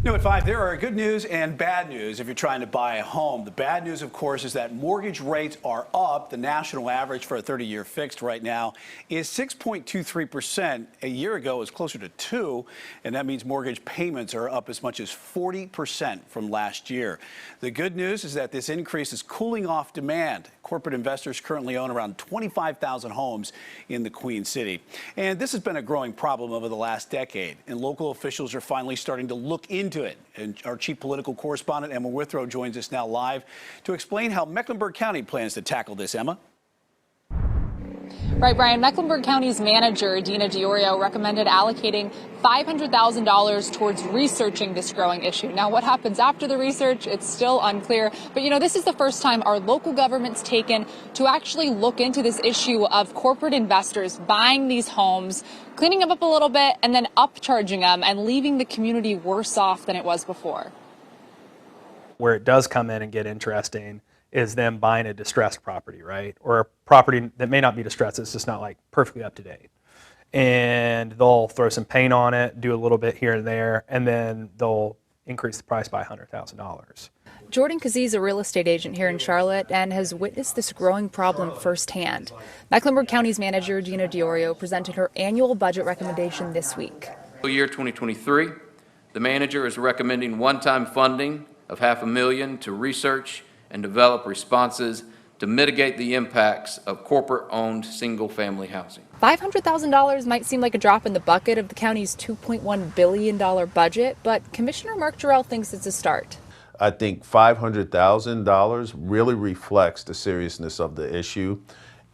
New at 5, there are good news and bad news if you're trying to buy a home. The bad news, of course, is that mortgage rates are up. The national average for a 30-year fixed right now is 6.23%. A year ago, it was closer to 2%, and that means mortgage payments are up as much as 40% from last year. The good news is that this increase is cooling off demand. Corporate investors currently own around 25,000 homes in the Queen City. And this has been a growing problem over the last decade, and local officials are finally starting to look into it. And our chief political correspondent, Emma Withrow, joins us now live to explain how Mecklenburg County plans to tackle this. Emma? Right, Brian. Mecklenburg County's manager, Dina Diorio, recommended allocating $500,000 towards researching this growing issue. Now, what happens after the research, it's still unclear. But, you know, this is the first time our local government's taken to actually look into this issue of corporate investors buying these homes, cleaning them up a little bit, and then upcharging them and leaving the community worse off than it was before. Where it does come in and get interesting is them buying a distressed property, right? Or a property that may not be distressed, it's just not like perfectly up to date. And they'll throw some paint on it, do a little bit here and there, and then they'll increase the price by $100,000. Jordan Kazee is a real estate agent here in Charlotte and has witnessed this growing problem firsthand. Mecklenburg County's manager, Dina Diorio, presented her annual budget recommendation this week. Year 2023, the manager is recommending one-time funding of $500,000 to research and develop responses to mitigate the impacts of corporate-owned single-family housing. $500,000 might seem like a drop in the bucket of the county's $2.1 billion budget, but Commissioner Mark Jarrell thinks it's a start. I think $500,000 really reflects the seriousness of the issue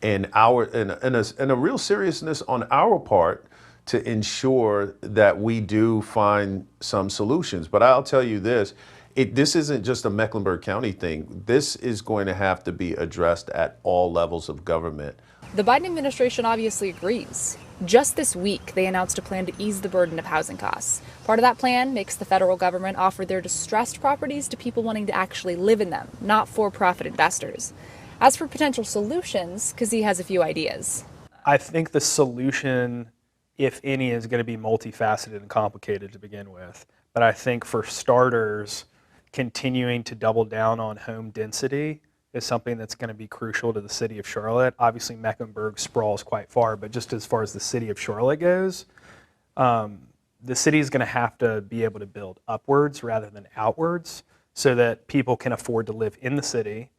and a real seriousness on our part to ensure that we do find some solutions. But I'll tell you this, this isn't just a Mecklenburg County thing. This is going to have to be addressed at all levels of government. The Biden administration obviously agrees. Just this week, they announced a plan to ease the burden of housing costs. Part of that plan makes the federal government offer their distressed properties to people wanting to actually live in them, not for-profit investors. As for potential solutions, Kazee has a few ideas. I think the solution, if any, is going to be multifaceted and complicated to begin with. But I think for starters, continuing to double down on home density is something that's going to be crucial to the city of Charlotte. Obviously, Mecklenburg sprawls quite far, but just as far as the city of Charlotte goes, the city is going to have to be able to build upwards rather than outwards so that people can afford to live in the city.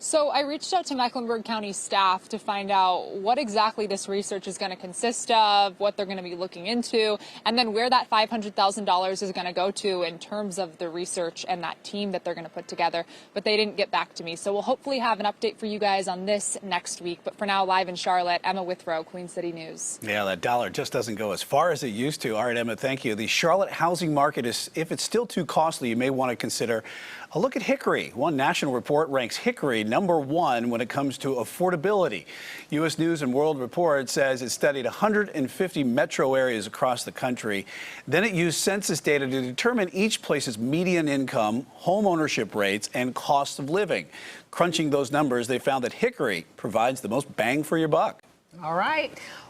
So I reached out to Mecklenburg County staff to find out what exactly this research is going to consist of, what they're going to be looking into, and then where that $500,000 is going to go to in terms of the research and that team that they're going to put together. But they didn't get back to me. So we'll hopefully have an update for you guys on this next week. But for now, live in Charlotte, Emma Withrow, Queen City News. Yeah, that dollar just doesn't go as far as it used to. All right, Emma, thank you. The Charlotte housing market is, if it's still too costly, you may want to consider a look at Hickory. One national report ranks Hickory #1 when it comes to affordability. U.S. News and World Report says it studied 150 metro areas across the country. Then it used census data to determine each place's median income, home ownership rates, and cost of living. Crunching those numbers, they found that Hickory provides the most bang for your buck. All right.